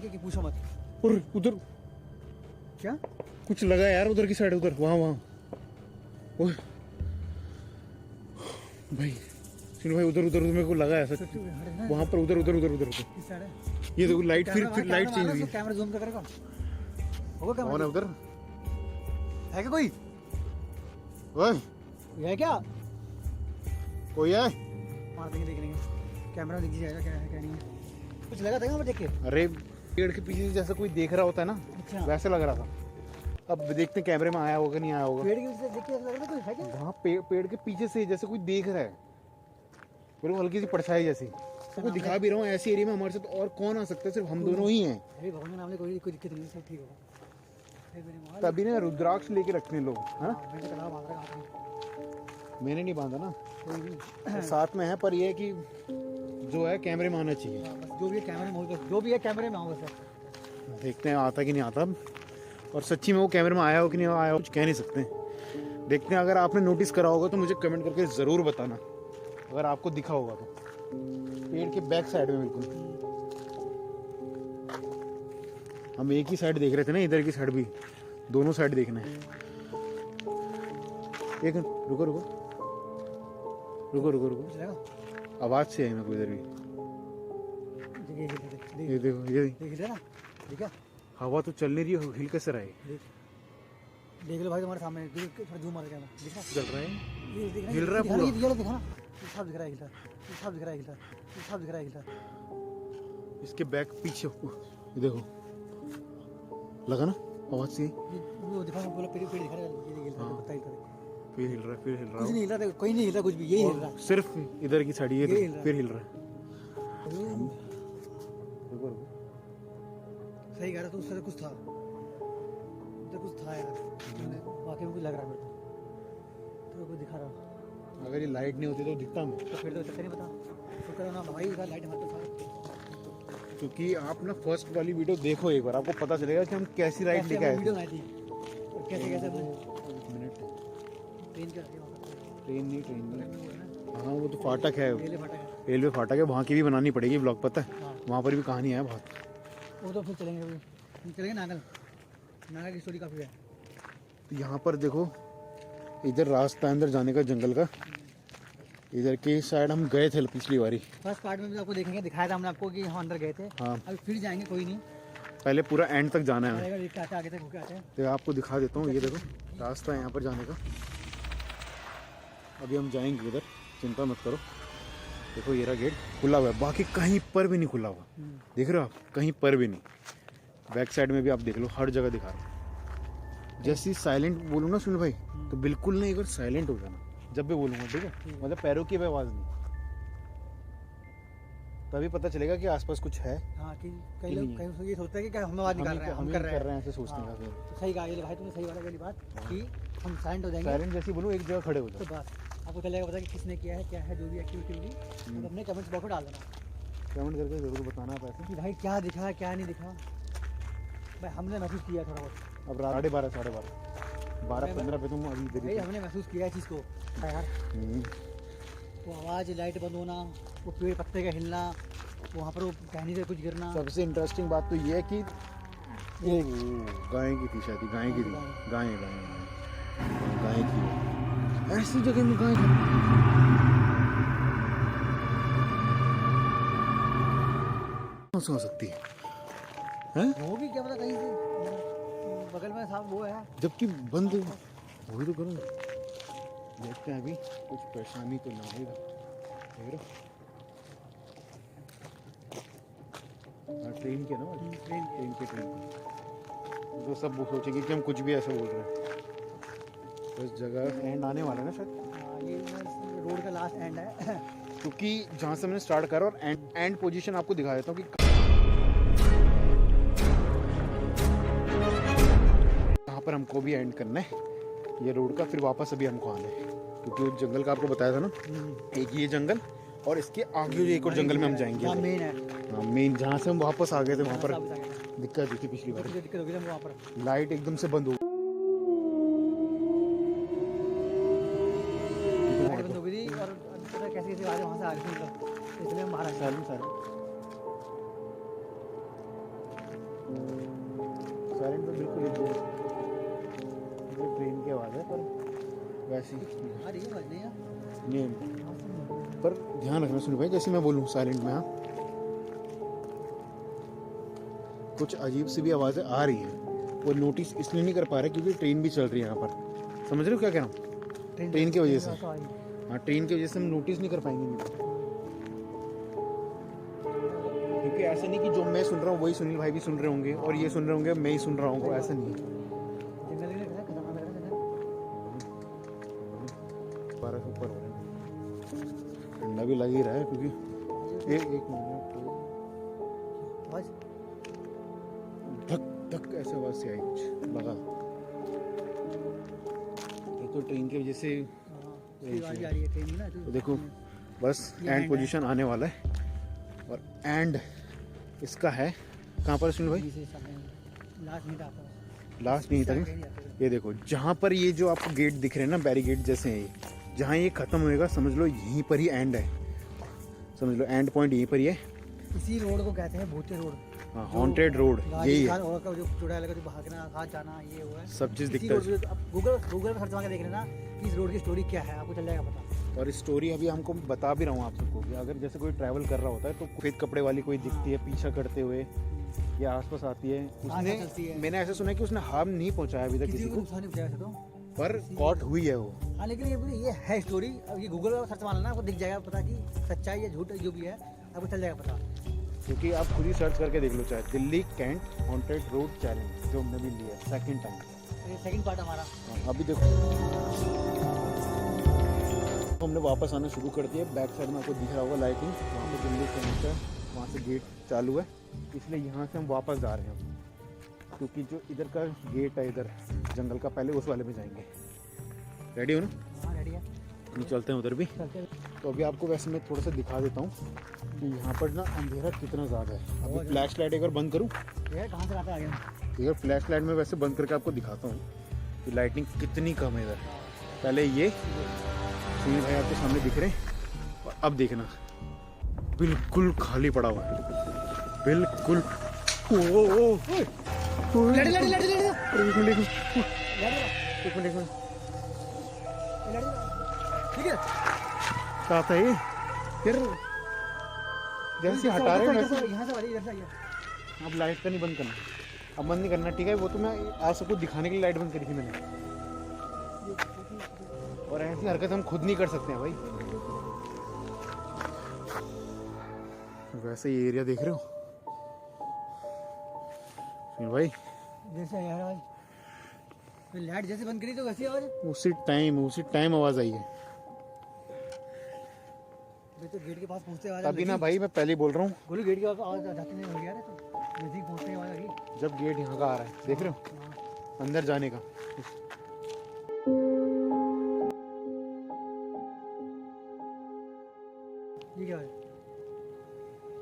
कि पूछो मत। और उधर क्या कुछ लगा यार, उधर की साइड, उधर वहाँ ओह भाई सुनो भाई, उधर उधर मेरे को लगा ऐसा वहाँ पर, उधर उधर उधर उधर किस साइड है? ये देखो लाइट, फिर लाइट चेंज हुई। कैमरा जूम कर करेगा, होगा कौन है उधर? है क्या कोई? ओए है क्या? कोई है? मार देंगे, देख लेंगे कैमरा, दिख जाएगा क्या है क्या नहीं है। कुछ लगा था क्या देख के? अरे पेड़ के पीछे जैसा कोई देख रहा होता है ना, अच्छा। वैसे लग रहा था। अब देखते हैं कैमरे में आया होगा नहीं आया होगा। पेड़ के पीछे देख के ऐसा लग रहा था कोई है क्या? वहाँ पेड़ के पीछे से जैसे कोई देख रहा है, फिर वो हल्की सी परछाई जैसी। तो कोई दिखा भी रहा हूँ ऐसी एरिया में हमारे साथ और कौन आ सकता है? सिर्फ हम दोनों ही हैं। अरे भगवान के नाम ले, कोई दिक्कत नहीं, सब ठीक होगा। तभी ना रुद्राक्ष लेके रखने लोग। हाँ मैंने कहा मार रहा है, मैंने नहीं बांधा ना, कोई भी साथ में है, पर ये है कि जो है कैमरे में आना चाहिए। बस जो भी है कैमरे में होगा, जो भी है कैमरे में आओ बस। देखते हैं आता कि नहीं आता। और सच्ची में वो कैमरे में आया हो कि नहीं आया हो, कुछ कह नहीं सकते। देखते हैं, अगर आपने नोटिस करा होगा तो मुझे कमेंट करके ज़रूर बताना, अगर आपको दिखा होगा तो। पेड़ के बैक साइड में बिल्कुल, हम एक ही साइड देख रहे थे ना, इधर की साइड भी, दोनों साइड देखना है। एक रुको रुको रुको रुको रुको, आवाज से आई मेरे को इधर भी। ये देखो, ये देख रहे ना, ठीक है, हवा तो चल नहीं रही है, हिल कैसे रहा है? देख लो भाई तुम्हारे सामने, थोड़ा जूम मार कैमरा, दिख रहा है? चल रहा है, ये दिख रहा है, हिल रहा है पूरा। ये दिखा ना, ये सब दिख रहा है, हिल रहा है, ये सब दिख रहा है, हिल रहा है, ये सब दिख रहा है, हिल रहा है। इसके बैक पीछे ये देखो, लगा ना आवाज से? वो दिखा ना, बोला पेड़ दिखा रहा है, ये हिल रहा है, पत्ता हिल रहा है, फिर हिल रहा है, फिर हिल रहा कुछ है, नहीं हिल रहा, कोई नहीं हिल रहा, कुछ भी, यही हिल रहा है, सिर्फ इधर की साइड, ये हिल रहा है। फिर हिल रहा है। रुको रुको, सही कह रहा तू, उससे कुछ था, उधर कुछ था यार, वाकई में कुछ लग रहा है मेरे को, तो कुछ दिखा रहा। अगर ये लाइट नहीं होती तो दिखता मैं, तो फिर तो चक्कर नहीं पता, तो करो ना भाई, इधर लाइट हमारे पास क्योंकि आप ना फर्स्ट वाली वीडियो देखो एक बार, आपको पता चलेगा कि हम कैसी राइड लेके आए वीडियो थे। बनाई थी, कैसे कैसे अपने मिनट, ट्रेन करके वहाँ ट्रेन नहीं, पर हाँ वो तो फाटक है, रेलवे फाटक है, रेलवे फाटक है, वहाँ की भी बनानी पड़ेगी ब्लॉग, पता है? हाँ। वहाँ पर भी कहानी है बहुत। वो तो फिर चलेंगे, अभी हम चलेंगे नागल, नागल की स्टोरी काफ़ी है। तो यहाँ पर देखो, इधर रास्ता अंदर जाने का जंगल का, इधर की साइड हम गए थे पिछली बारी। फर्स्ट पार्ट में भी आपको देखेंगे, दिखाया था हमने आपको कि हम अंदर गए थे। हाँ अभी फिर जाएंगे, कोई नहीं, पहले पूरा एंड तक जाना है हमें। चलेगा, देखते आते आगे तक होके आते हैं। तो आपको दिखा देता हूँ, ये देखो रास्ता है यहाँ पर जाने का। अभी हम जाएंगे उधर, चिंता मत करो। देखो ये रहा गेट खुला हुआ है, बाकी कहीं पर भी नहीं खुला हुआ, देख रहे हो आप? कहीं पर भी नहीं। बैक साइड में भी आप देख लो, हर जगह दिखा रहा हूँ। जैसे साइलेंट बोलूँ ना सुनील भाई, तो बिल्कुल नहीं, एक बार साइलेंट हो जाना जब भी बोलूँगा, ठीक है? मतलब पैरों की भी आवाज़ नहीं, तभी पता चलेगा कि आसपास कुछ है। हाँ, कि कई लोग कहीं ये सोचते हैं कि क्या हम आवाज़ निकाल रहे हैं, हम कर रहे हैं, ऐसे सोचते हैं। तो सही कहा ये भाई, तुमने सही वाली बात कि हम साइलेंट हो जाएंगे, साइलेंट जैसे बोलूँ, एक जगह खड़े हो तो जाओ, बस आपको चलेगा पता कि किसने किया है, क्या है, जो भी एक्टिविटी होगी, तो अपने कमेंट्स बॉक्स में डाल देना, कमेंट करके जरूर बताना आप ऐसे कि भाई क्या दिखा क्या नहीं दिखा। भाई हमने महसूस किया थोड़ा बहुत, अब 12:30 12:30 12:15 पे तुम अभी इधर भाई ही हमने महसूस किया है चीज़ को यार। वो आवाज़, लाइट बंद होना, वो पेड़ पत्ते का हिलना, वहाँ पर वो टहनी से कुछ गिरना। सबसे इंटरेस्टिंग बात तो ये है कि वो गाय की थी, शायद गाय की थी, गाय की, ऐसी जगह में गाय हो सकती है, हैं? होगी क्या पता, कहीं से बगल में साहब वो है, जबकि बंद वही तो करूँ। देखते हैं अभी कुछ परेशानी तो ना होगा, देख रहे हो? ट्रेन के ना, ट्रेन के तो सब वो सोचेंगे कि हम कुछ भी ऐसा बोल रहे हैं। तो इस जगह एंड आने वाला है ना शायद, ये रोड का लास्ट एंड है, क्योंकि जहाँ से मैंने स्टार्ट करा, और एंड पोजीशन आपको दिखा देता हूँ कि कहाँ पर हमको भी एंड करना है ये रोड का, फिर वापस अभी हमको आना है, क्योंकि उस जंगल का आपको बताया था ना, एक ये जंगल और इसके आगे एक और जंगल में हम जाएंगे। मेन है, हाँ मेन, जहाँ से हम वापस आ गए थे वहाँ पर दिक्कत हुई थी पिछली बार, दिक्कत होगी ना वहाँ पर, लाइट एकदम से बंद हो गई और कैसे कैसे आगे वहाँ से आगे, इसलिए हम बाहर आ गए। साइलेंट में बिल्कुल एकदम ट्रेन की आवाज़ है, पर वैसी आ रही है आवाज नहीं यार। नहीं, पर ध्यान रखना सुन भाई, जैसे मैं बोलूँ साइलेंट में, हाँ कुछ अजीब सी भी आवाज़ें आ रही है, वो नोटिस इसलिए नहीं कर पा रहे क्योंकि ट्रेन भी चल रही है यहाँ पर। समझ रहे हो क्या कह रहा हूँ? ट्रेन की वजह से, हाँ ट्रेन की वजह से हम नोटिस नहीं कर पाएंगे नहीं, क्योंकि ऐसा नहीं कि जो मैं सुन रहा हूँ वही सुनील भाई भी सुन रहे होंगे और ये सुन रहे होंगे मैं ही सुन रहा हूँ, ऐसा नहीं है। 12 से ऊपर हो रहे हैं, ठंडा भी लग ही रहा है क्योंकि एक मिनट तो धक धक ऐसे आवाज से आई, कुछ लगा। ये तो ट्रेन की वजह से तो देखो बस एंड पोजीशन आने वाला है, और एंड इसका है कहाँ पर सुनील भाई? लास्ट नहीं तक। ये देखो जहाँ पर ये जो आपको गेट दिख रहे हैं ना, बैरिकेड जैसे हैं ये, जहाँ ये खत्म होएगा समझ लो यहीं पर ही एंड है, समझ लो एंड पॉइंट यहीं पर ही है। इसी रोड को कहते हैं भूतिया रोड। हाँ हॉन्टेड रोड यही है। और का जो चुड़ैल का जो भागना हाथ जाना ये हुआ है, सब चीज़ इसी दिखता है। रोड पे आप गूगल पे सर्च मार के देख लेना कि इस रोड की स्टोरी क्या है, आपको चल जाएगा पता। और स्टोरी अभी हमको बता भी रहा हूँ आप सबको कि अगर जैसे कोई ट्रैवल कर रहा होता है तो सफेद कपड़े वाली कोई दिखती है पीछा करते हुए या आसपास आती है, उसने मैंने ऐसा सुना है कि उसने हार्म नहीं पहुंचाया अभी तक किसी को, नुकसान नहीं पहुंचाया तो, पर कॉट हुई है वो। हाँ लेकिन ये है स्टोरी। अब ये गूगल पर सर्च मार लेना, आपको दिख जाएगा पता कि सच्चाई या झूठ जो भी है, आपको चल जाएगा पता। क्योंकि आप खुद ही सर्च करके देख लो, चाहे Delhi Cantt haunted road challenge जो हमने भी लिया सेकंड टाइम, ये सेकंड पार्ट हमारा। अभी देखो हमने वापस आना शुरू कर दिया। बैक साइड में आपको दिख रहा होगा लाइटिंग, वहाँ पे दिल्ली कैंट है, वहाँ से गेट चालू है, इसलिए यहाँ से हम वापस जा रहे हैं क्योंकि जो इधर का गेट है इधर जंगल का, पहले उस वाले में जाएंगे। रेडी हो ना? हाँ रेडी है, हम चलते हैं उधर भी। तो अभी आपको वैसे मैं थोड़ा सा दिखा देता हूँ कि यहाँ पर ना अंधेरा कितना ज़्यादा है। अभी फ्लैश लाइट एक बार बंद करूँ, ये कहाँ से आता है आगे? इधर फ्लैश लाइट में वैसे बंद करके आपको दिखाता हूँ कि लाइटिंग कितनी कम है इधर। पहले ये सुनील भाई आपके सामने दिख रहे हैं, और अब देखना बिल्कुल खाली पड़ा हुआ है, बिल्कुल। ठीक है क्या था ये? फिर जैसे हटा रहे हैं वैसे। यहाँ से वाली इधर से आइए। अब लाइट का नहीं बंद करना, अब बंद नहीं करना, ठीक है? वो तो मैं आप सबको दिखाने के लिए लाइट बंद करी थी मैंने, और ऐसी हरकत हम खुद नहीं कर सकते हैं भाई। वैसे ये एरिया देख रहे हो सुनील भाई, जैसे यार आज लाइट जैसे बंद करी तो वैसी आवाज, उसी टाइम आवाज आई है। तो गेट के पास पहुंचते आवाज अभी ना भाई मैं पहले ही बोल रहा हूँ, गोलू गेट के पास आवाज जाती नहीं हो गया रे, तो नजदीक पहुंचने आवाज आ गई जब गेट यहाँ का आ रहा है, देख रहे हो अंदर जाने का। ये क्या है?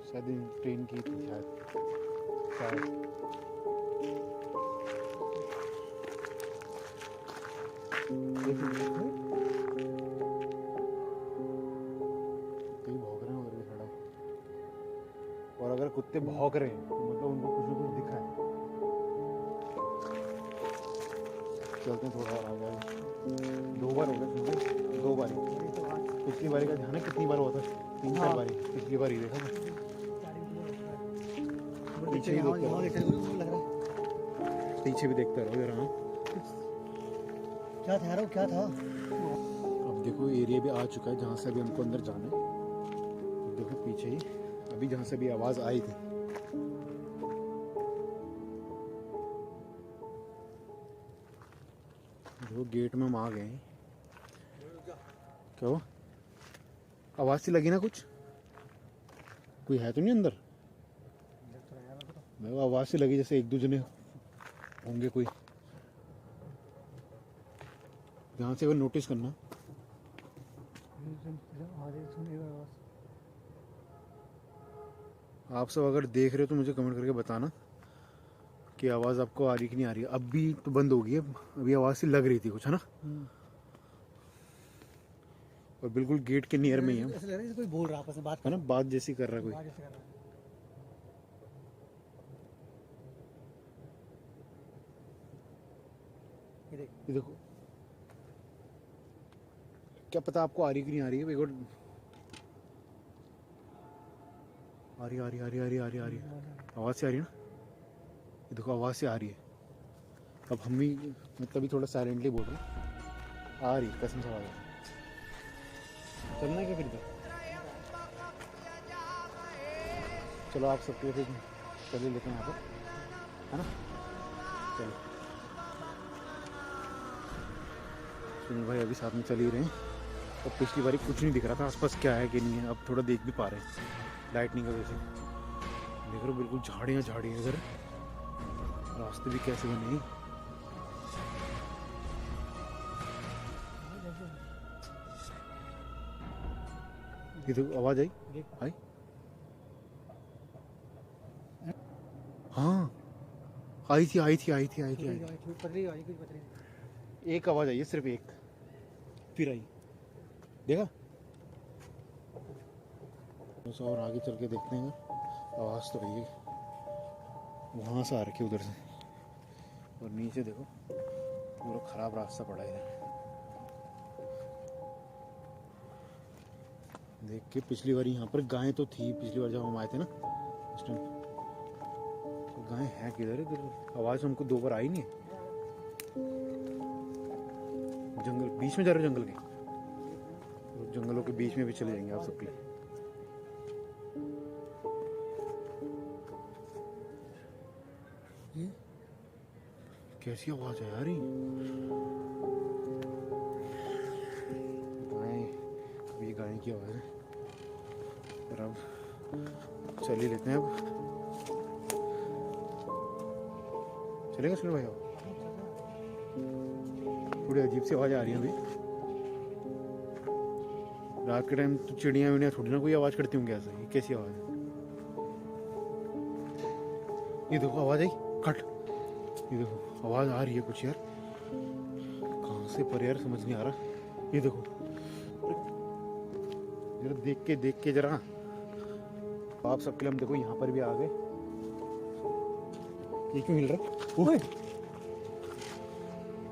शायद ट्रेन की थी शायद। भौंक रहे हैं उधर भी खड़ा, और अगर कुत्ते भौंक रहे हैं तो मतलब उनको कुछ ना कुछ दिखा है। चलते हैं थोड़ा और आगे। 2 बार हो गया, 2 बार। पिछली बारी का ध्यान है कितनी बार हुआ था? 3-4 बारी पिछली बार ही देखा था। पीछे ही देखते रहो, पीछे भी देखते रहो यार। हाँ क्या था क्या था? अब देखो एरिया भी आ चुका है जहाँ से अभी हमको अंदर जाना है। देखो पीछे ही अभी जहाँ से भी आवाज आई थी, जो गेट में हम आ गए हैं। क्या हुआ? आवाज सी लगी ना, कुछ कोई है तो नहीं अंदर? मैं आवाज सी लगी जैसे एक दो जने होंगे कोई। ध्यान से वो नोटिस करना। आप सब अगर देख रहे हो तो मुझे कमेंट करके बताना कि आवाज़ आपको आ रही कि नहीं आ रही है। अभी तो बंद हो गई है, अभी आवाज़ सी लग रही थी कुछ, है ना? और बिल्कुल गेट के नियर में ही है। ऐसा लग रहा है कोई बोल रहा है आपस में, बात है ना, बात जैसी कर रहा है कोई। ये देख। ये देखो, क्या पता आपको आ रही कि नहीं आ रही है। एक और आ रही, आ रही, आ रही, आ रही, आ रही, आ रही, आवाज़ से आ रही है ना। ये देखो आवाज़ से आ रही है। अब हम भी, मैं तभी थोड़ा साइलेंटली बोल रहा हूँ, आ रही है, कसम से आवाज़ आ रही है। चलना है क्या फिर इधर? चलो आप सबके फिर चले लेते हैं यहाँ पर, है ना। चलो सुनील भाई अभी साथ में चल ही रहे हैं। और पिछली बारी कुछ नहीं दिख रहा था आसपास क्या है कि नहीं है, अब थोड़ा देख भी पा रहे हैं लाइटनिंग की वजह से। देख रहे हो बिल्कुल झाड़ियाँ झाड़ियाँ इधर, रास्ते भी कैसे बने हैं। ये तो आवाज आई आई, हाँ आई थी आई थी आई थी आई थी आई थी। पतली वाली कुछ पतली। एक आवाज आई है, सिर्फ एक, फिर आई, देखा। बस और आगे चल के देखते हैं, आवाज तो आई है, वहां से आ रखी उधर से। और नीचे देखो पूरा खराब रास्ता पड़ा है इधर। देख के पिछली बार यहाँ पर गायें तो थी, पिछली बार जब हम आए थे ना उस टाइम, तो गायें हैं किधर इधर। आवाज हमको दो बार आई नहीं है। जंगल बीच में जा रहे हो, जंगल के, तो जंगलों के बीच में भी चले जाएंगे आप सबके लिए। कैसी आवाज है यार ये। गाय, ये गाय की आवाज है। पर अब चल ही लेते हैं, अब चलेगा सुनो भाई। थोड़ी अजीब सी आवाज आ रही है अभी। रात के टाइम तो चिड़िया विड़िया थोड़ी ना कोई आवाज करती होंगी ऐसा। ये कैसी आवाज है? ये देखो आवाज आई, कट। ये देखो आवाज आ रही है कुछ यार, कहाँ से पर यार समझ नहीं आ रहा। ये देखो जरा देख के जरा आप सबके लिए हम देखो यहाँ पर भी आ गए। ये क्यों हिल रहा है?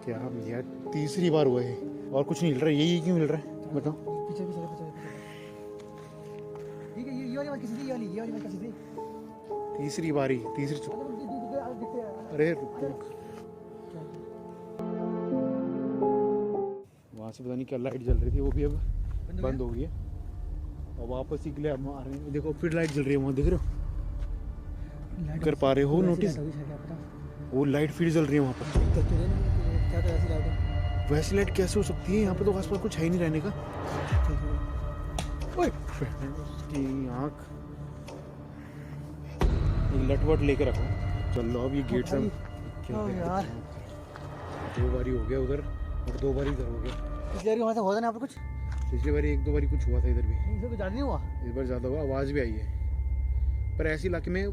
क्या यार तीसरी बार हुआ है और कुछ नहीं हिल रहा है, यही क्यों हिल रहा है बताओ। पीछे पीछे पीछे ठीक है। ये वाली बात किसी थी, ये वाली बात किसी थी। तीसरी बारी, तीसरी अरे वहां से पता नहीं क्या लाइट जल रही थी, वो भी अब बंद हो गई है। और वापस ही के लिए हम आ रहे हैं। देखो फिर लाइट जल रही है वहाँ, देख रहे हो? कर पा रहे हो नोटिस? वो लाइट फिर जल रही है वहाँ पर। वैसी लाइट कैसे हो सकती है? यहाँ पे तो आसपास कुछ है ही नहीं रहने का। उसकी आँख लटवट लेके रखो। चलो अब ये गेट से क्या यार, दो बारी हो गया उधर और दो बारी इधर हो गया। पिछली बार वहाँ से हुआ था ना आप कुछ? पिछली बारी एक दो बारी कुछ हुआ था इधर भी। इधर कुछ ज़्यादा नहीं हुआ, इस बार ज़्यादा हुआ, आवाज़ भी आई है। पर ऐसे इलाके में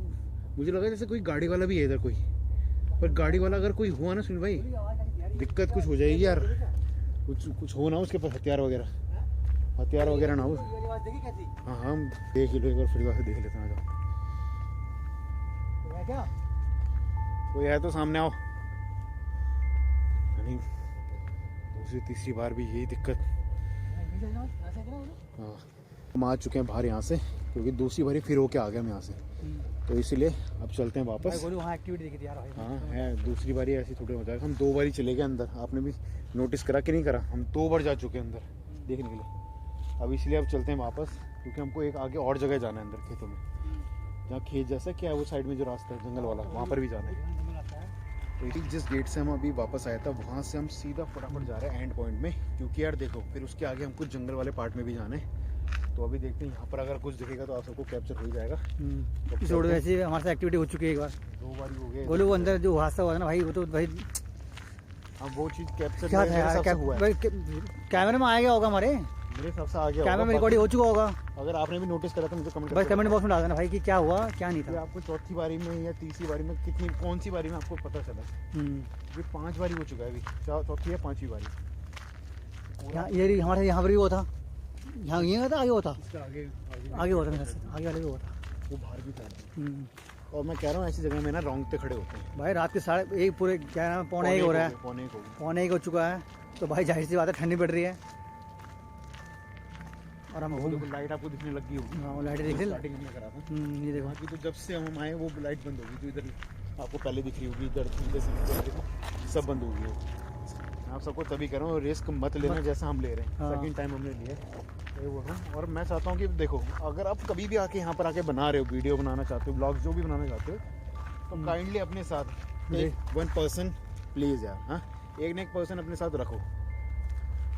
मुझे लगा जैसे कोई गाड़ी वाला भी है इधर कोई। पर गाड़ी वाला अगर कोई हुआ ना सुन भाई, दिक्कत कुछ हो जाएगी यार। कुछ हो ना उसके पास हथियार वगैरह ना हो। हाँ हाँ देख लो एक बार, फिर से देख लेते हैं। क्या कोई है तो सामने आओ। नहीं दूसरी तीसरी बार भी यही दिक्कत। हाँ हम आ चुके हैं बाहर यहाँ से, क्योंकि दूसरी बारी फिर होके आ गया हम यहाँ से, तो इसीलिए अब चलते हैं वापस। वहाँ एक्टिविटी देखी थी यार। हाँ है, दूसरी बारी ऐसी थोड़ी हो जाएगा। हम दो बारी चले गए अंदर, आपने भी नोटिस करा कि नहीं करा? हम दो बार जा चुके हैं अंदर देखने के लिए। अब इसलिए अब चलते हैं वापस, क्योंकि हमको एक आगे और जगह जाना है अंदर खेतों में, जहाँ खेत जैसा क्या है वो साइड में जो रास्ता है जंगल वाला, वहाँ पर भी जाना है। तो ठीक जिस गेट से हम अभी वापस आया था वहाँ से हम सीधा फटाफट जा रहे हैं एंड पॉइंट में, क्योंकि यार देखो फिर उसके आगे हमको जंगल वाले पार्ट में भी जाना है। तो अभी देखते हैं यहाँ पर अगर कुछ दिखेगा तो आप सबको कैप्चर हो ही जाएगा। इस रोड वैसे हमारे साथ एक्टिविटी हो चुकी है एक बार, दो बार हो गए। बोलो वो अंदर जो हादसा हुआ था ना भाई, वो तो भाई हाँ वो चीज़ कैप्चर क्या था यार? कैमरे में आ गया होगा हमारे, मेरे हिसाब से आ गया, कैमरे में रिकॉर्डिंग हो चुका होगा। अगर आपने भी नोटिस करा तो मुझे कमेंट बस कमेंट बॉक्स में डाल देना भाई कि क्या हुआ क्या नहीं था। आपको चौथी बारी में या तीसरी बारी में कितनी, कौन सी बारी में आपको पता चला? ये 5 बारी हो चुका है अभी, चौथी या 5वीं बारी। ये हमारे यहाँ पर भी हुआ था, यहाँ ये था, आगे हुआ था, आगे आगे हुआ था मेरे से, आगे वाले भी हुआ था। वो बाहर भी था। और मैं कह रहा हूँ ऐसी जगह में ना रोंगटे खड़े होते हैं। भाई रात के 1:30 पूरे क्या नाम, पौने 1 हो रहा है, पौने 1 हो गए। पौने 1 हो चुका है। तो भाई जाहिर सी बात है ठंडी पड़ रही है और हम घूम। लाइट आपको दिखने लगी होगी। हाँ, वो लाइटें दिख रही है। स्टार्टिंग हमने करा था। ये देखो, बाकी तो जब से हम आए वो लाइट बंद होगी। तो इधर आपको पहले दिख रही होगी, इधर सब बंद हो गई है। आप सबको तभी कह रहा हूँ रिस्क मत लेना जैसा हम ले रहे हैं। हाँ। सेकंड टाइम हमने लिया ये वो हूँ। और मैं चाहता हूँ कि देखो, अगर आप कभी भी आके यहाँ पर आके बना रहे हो, वीडियो बनाना चाहते हो, ब्लॉग्स जो भी बनाना चाहते हो, तो काइंडली अपने साथ एक 1 पर्सन प्लीज़ यार, हाँ, एक ना एक पर्सन अपने साथ रखो,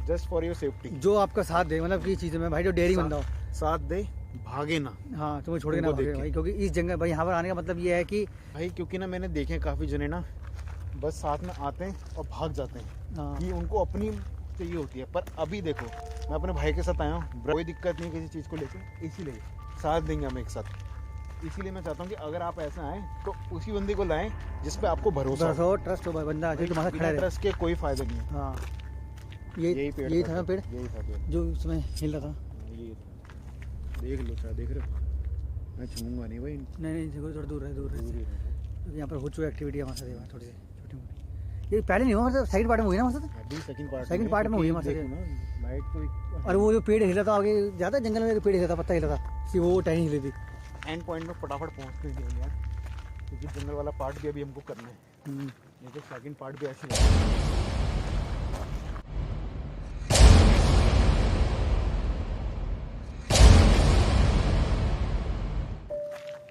जस्ट फॉर योर सेफ्टी। जो आपका साथ दे, मतलब की चीज़ में भाई, जो डेयरिंग बंदा हो, साथ दे, भागे ना। हाँ, तुम्हें छोड़ के ना उनको भागे देख के। भाई, क्योंकि इस जंगल भाई यहाँ पर आने का मतलब ये है कि भाई क्योंकि ना मैंने देखे काफ़ी जने ना बस साथ में आते हैं और भाग जाते हैं हाँ, कि उनको अपनी चाहिए होती है। पर अभी देखो, मैं अपने भाई के साथ आया हूँ, कोई दिक्कत नहीं किसी चीज़ को लेकर, इसीलिए साथ देंगे हम एक साथ। इसीलिए मैं चाहता हूँ कि अगर आप ऐसा आए तो उसी बंदे को लाएं जिस पे आपको भरोसा हो। ट्रस्ट हो भाई, बंदा जो तुम्हारे साथ खड़ा रहे। ट्रस्ट के कोई फायदा नहीं है। हाँ, यही पेड़ यही था ना पेड़ यही था पेड़, जो उसमें हिल रहा था। ये देख लो, चाहे देख रहे हो, मैं छूंगा नहीं भाई। नहीं देखो, थोड़ा दूर है, दूर है। दूर ही है। क्योंकि यहाँ पर हो चुकी एक्टिविटी हमारे साथ, ये बात थोड़ी सी छोटी मोटी। ये पहले नहीं हुआ, मतलब सेकंड पार्ट में हुई ना हमारे साथ। अभी सेकंड पार्ट में हुई हमारे साथ। लाइट तो और वो जो पेड़ हिला था आगे, ज़्यादा जंगल में पेड़ हिला था, पत्ता हिला था, सिर्फ वो टहनी हिली थी। एंड पॉइंट में फटाफट पहुंचते हैं यार, क्योंकि जंगल वाला पार्ट भी अभी हमको करना है। नहीं तो सेकंड पार्ट भी ऐसे लगेगा।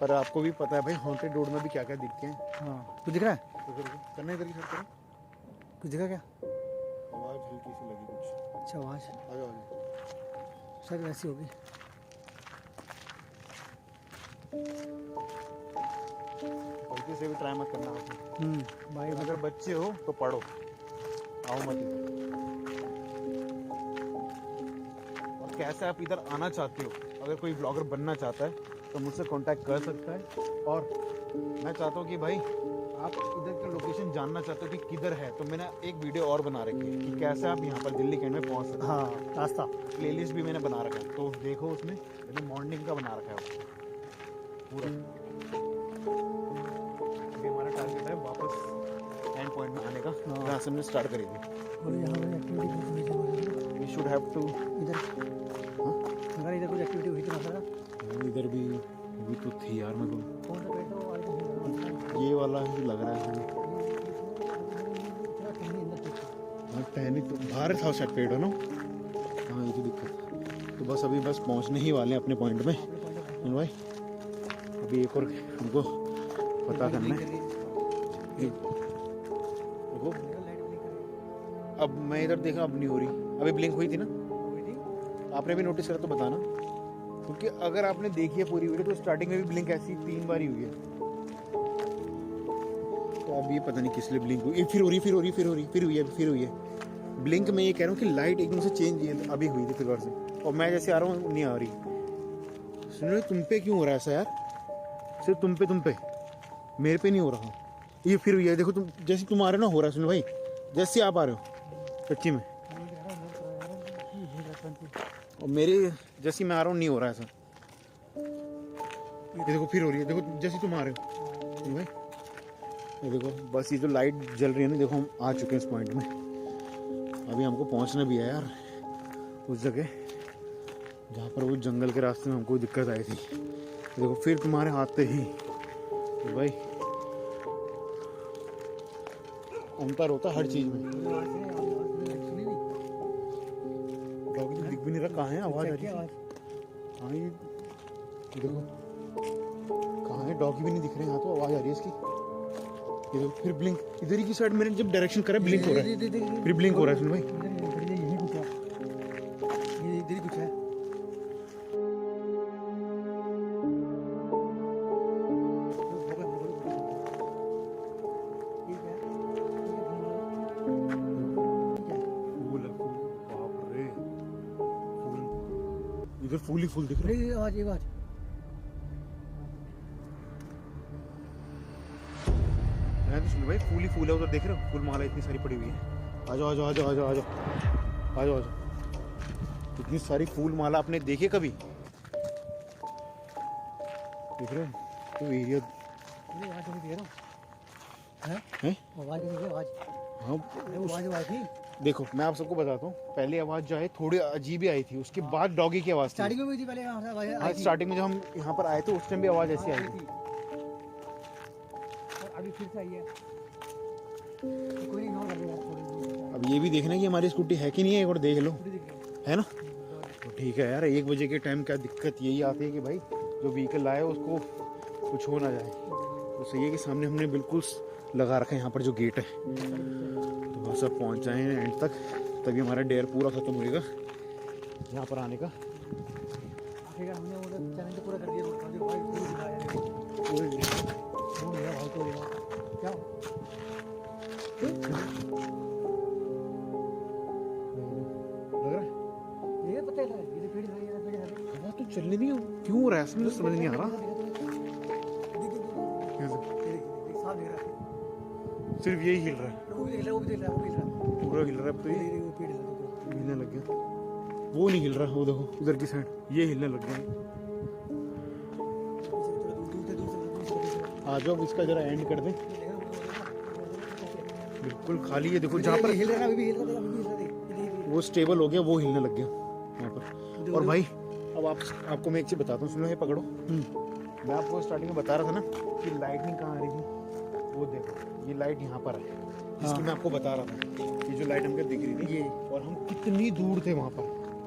पर आपको भी पता है भाई, हॉन्टेड रोड में भी क्या क्या दिखते हैं। हाँ, कुछ दिख रहा है? करना इधर की साइड करो। कुछ दिखा क्या? आवाज़ हल्की सी लगी कुछ। अच्छा, आवाज़ आ जाओ शायद वैसी होगी। हल्की से भी ट्राई मत करना आपने। भाई अगर बच्चे हो तो पढ़ो, आओ मत इधर। और कैसे आप इधर आना चाहते हो, अगर कोई ब्लॉगर बनना चाहता है तो मुझसे कांटेक्ट कर सकता है। और मैं चाहता हूँ कि भाई आप इधर का लोकेशन जानना चाहते हो कि किधर है, तो मैंने एक वीडियो और बना रखी है कि कैसे आप यहाँ पर दिल्ली कैंट में पहुँच सकते हैं। हाँ, रास्ता प्लेलिस्ट भी मैंने बना रखा है, तो देखो उसमें मैंने मॉर्निंग का बना रखा है पूरा। अभी हमारा टारगेट है वापस एंड पॉइंट में आने का, जहाँ से हमने स्टार्ट करी थी। और यहाँ पर activity we should have to इधर, अगर इधर कुछ एक्टिविटी हुई थी मसला। इधर भी तो थी यार, मेरे को कौन सा पेड़ था वो? ये वाला ही लग रहा है। हाँ, टहनी तो बाहर था शायद पेड़ है ना। हाँ, ये तो दिक्कत। तो बस अभी बस पहुंचने ही वाले हैं अपने पॉइंट में भाई। अभी एक और हमको पता करना है। देखो अब मैं इधर देखा, अब नहीं हो रही। अभी ब्लिंक हुई थी ना, आपने भी नोटिस करा तो बताना, क्योंकि अगर आपने देखी है पूरी वीडियो तो स्टार्टिंग में भी ब्लिंक ऐसी 3 बार ही हुई है। तो अब ये पता नहीं किस लिए ब्लिंक हुई, फिर हो रही, फिर हुई है। ब्लिंक में ये कह रहा हूँ कि लाइट एकदम से चेंज अभी हुई थी फिर से, और मैं जैसे आ रहा हूँ नहीं आ रही। सुनो, तुम पे क्यों हो रहा है ऐसा यार? सिर्फ तुम पे, मेरे पे नहीं हो रहा। ये फिर हुई है, देखो तुम जैसे तुम आ रहे हो ना, हो रहा है। सुनो भाई, जैसे आप आ रहे हो सच्ची में, और मेरे जैसी मैं आ रहा हूँ नहीं हो रहा है ऐसा। ये देखो फिर हो रही है, देखो जैसे तुम आ रहे हो भाई। ये देखो बस ये जो लाइट जल रही है ना, देखो हम आ चुके हैं इस पॉइंट में। अभी हमको पहुंचना भी है यार उस जगह जहाँ पर वो जंगल के रास्ते में हमको दिक्कत आई थी। देखो फिर तुम्हारे आते ही भाई अंतर होता हर चीज़ में। डॉगी तो दिख भी नहीं रहा, कहाँ है? आवाज़ आ रही है। हाँ, ये देखो कहाँ है, डॉगी भी नहीं दिख रहे हैं। हाँ, तो आवाज़ आ रही है इसकी। ये देखो फिर ब्लिंक, इधर ही की साइड मैंने जब डायरेक्शन करा ब्लिंक हो रहा है, फिर ब्लिंक हो रहा है। सुन भाई, यही कुछ है, ये इधर ही कुछ है। इधर फूल ही फूल दिख रहे हैं। आवाज ये बात मैं तो सुन भाई, फूल ही फूल है उधर, देख रहे हो? फूल माला इतनी सारी पड़ी हुई है। आ जाओ। इतनी सारी फूल माला आपने देखी कभी? देख रहे हो? तो एरिया ये आवाज नहीं दे रहा हैं हैं? आवाज नहीं है आवाज हाँ आवाज आवाज थी देखो मैं आप सबको बताता हूँ, पहले आवाज़ जो है थोड़ी अजीब ही आई थी, उसके बाद डॉगी की आवाज़ थी। स्टार्टिंग में भी थी पहले आवाज हाँ आई थी स्टार्टिंग में जब हम यहाँ पर आए थे उस टाइम भी आवाज़ ऐसी आई थी। और अभी फिर से आई है कोई नहीं इग्नोर कर देगा थोड़ी अब ये भी देखना कि हमारी स्कूटी है कि नहीं है, एक बार देख लो, थोड़ी दिख रही है ना। तो ठीक है यार, 1 बजे के टाइम क्या दिक्कत यही आती है कि भाई जो व्हीकल लाए उसको कुछ हो ना जाए। तो सही है कि सामने हमने बिल्कुल लगा रखा है यहाँ पर जो गेट है, तो बस अब पहुँच जाए एंड तक, तभी हमारा डेयर पूरा ख़त्म होएगा यहाँ पर आने का। आखिरकार हमने वो चैलेंज पूरा कर दिया भाई पूरी दिखाया है वो मेरा भाई को क्या लग रहा है ये पता है ये पेड़ है हवा तो चलने नहीं, क्यों हो रहा है मुझे समझ नहीं आ रहा। साफ दिख रहा है सिर्फ यही हिल रहा है, वो भी दिख रहा है वो भी दिख रहा है वो भी दिख रहा है पूरा हिल रहा है अब तो ये वो पेड़ है तो हिलने लग गया। वो नहीं हिल रहा, वो देखो उधर की साइड ये हिलने लग गया। आ जाओ अब इसका जरा एंड कर दें, बिल्कुल खाली है। देखो जहाँ पर हिल रहा है अभी भी हिल रहा है अभी भी हिल रहा है वो स्टेबल हो गया, वो हिलने लग गया यहाँ पर। और भाई अब आपको मैं एक चीज़ बताता हूँ, सुनो ये पकड़ो। मैं आपको स्टार्टिंग में बता रहा था ना कि लाइटनिंग कहाँ आ रही थी, वो देखो ये लाइट यहाँ पर है जिसकी मैं आपको बता रहा था, ये जो लाइट हमको दिख रही थी ये, और हम कितनी दूर थे वहाँ पर।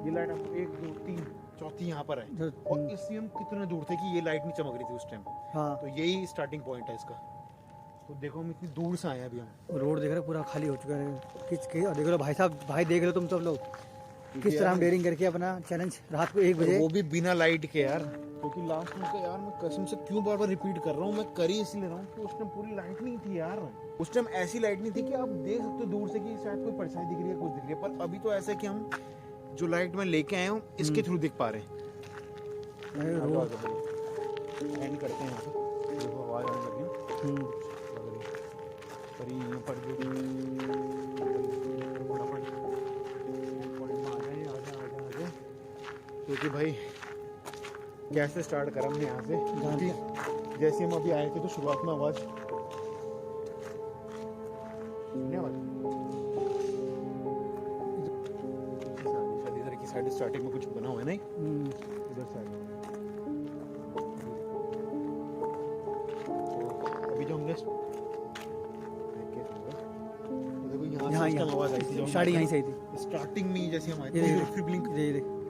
ये लाइट आपको 1 2 3 चौथी यहाँ पर है, और इससे हम कितने दूर थे कि ये लाइट नहीं चमक रही थी उस टाइम। हाँ तो यही स्टार्टिंग पॉइंट है इसका। तो देखो हम इतनी दूर से आए हैं अभी हम। रोड देख रहे हो पूरा खाली हो चुका है किस और देख लो भाई साहब, भाई देख लो तुम सब लोग किस तरह हम डेयरिंग करके अपना चैलेंज रात को 1 बजे वो भी बिना लाइट के यार, क्योंकि लास्ट में तो यार मैं कसम से क्यों बार बार रिपीट कर रहा हूँ, मैं कर ही इसलिए रहा हूँ कि उस टाइम पूरी लाइट नहीं थी यार। उस टाइम ऐसी लाइट नहीं थी कि आप देख सकते हो दूर से कि शायद कोई परछाई दिख रही है कुछ दिख रही है, पर अभी तो ऐसा है कि हम जो लाइट मैं लेके आया हूँ इसके थ्रू दिख पा रहे हैं। एंड करते हैं यहाँ पे, देखो आवाज आने लगी पर यहाँ पर जो फटाफट पॉइंट में आ जाए, क्योंकि भाई कैसे स्टार्ट करा हमने यहाँ से, क्योंकि जैसे हम अभी आए थे तो शुरुआत में आवाज इधर की साइड स्टार्टिंग में कुछ बना हुआ है नहीं, इधर साइड। तो अभी जो हमने देखो यहाँ से आवाज आई थी, साड़ी यहीं से आई थी स्टार्टिंग में जैसे हम आए ये थे देख, फिर ब्लिंक।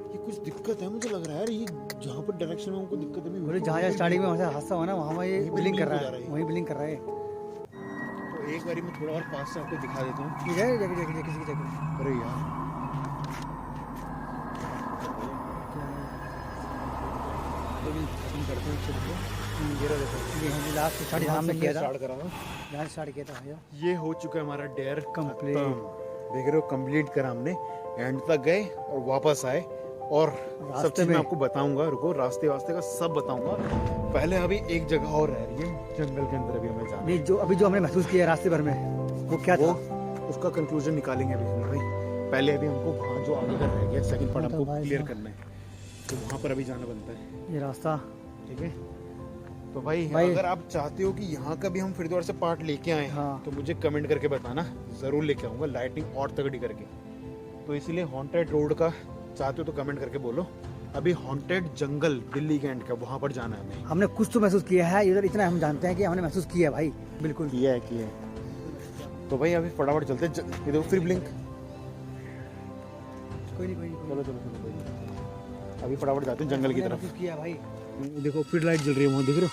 ये कुछ दिक्कत है मुझे लग रहा है यार, ये जहाँ पर डायरेक्शन में हमको दिक्कत है बोले जहाँ स्टार्टिंग में वहाँ से हादसा हुआ ना वहाँ ये ब्लिंक कर रहा है, वहीं ब्लिंक कर रहा है। तो एक बारी मैं थोड़ा और पास से आपको दिखा देता हूँ। ठीक है जगह किसी की जगह अरे यार खत्म करते हैं इसको। ये रहा देखो, ये हमने लास्ट स्टार्ट यहाँ हमने से किया था, स्टार्ट करा था, यहाँ स्टार्ट किया था भैया। ये हो चुका है हमारा डेयर Complete। देख रहे हो कंप्लीट करा हमने, एंड तक गए और वापस आए। और सब चीज़ मैं आपको बताऊंगा, रुको रास्ते वास्ते का सब बताऊंगा। पहले अभी एक जगह और रह रही है जंगल के अंदर, अभी हमें जाना नहीं जो अभी जो हमने महसूस किया रास्ते भर में वो क्या था, उसका कंक्लूजन निकालेंगे अभी भाई। पहले अभी हमको वहाँ जो आगे का रह गया सेकंड पार्ट हमको क्लियर करना है, तो वहाँ पर अभी जाना बनता है। ये रास्ता ठीक है, तो भाई अगर आप चाहते हो कि यहाँ का भी हम फिर दोबारा से पार्ट लेके आए हाँ। तो मुझे कमेंट करके बताना, ज़रूर लेके आऊँगा लाइटिंग और तगड़ी करके। तो इसलिए हॉन्टेड रोड का चाहते हो तो कमेंट करके बोलो। अभी हॉन्टेड जंगल दिल्ली के एंड का, वहाँ पर जाना है हमें। हमने कुछ तो महसूस किया है इधर, इतना हम जानते हैं कि हमने महसूस किया भाई, बिल्कुल किया है। तो भाई अभी फटाफट चलते हैं, ये देखो फिर ब्लिंक। कोई नहीं चलो चलो चलो, अभी फटाफट जाते हैं जंगल की तरफ। महसूस किया भाई, देखो फिर लाइट जल रही है वहाँ, देख रहे हो।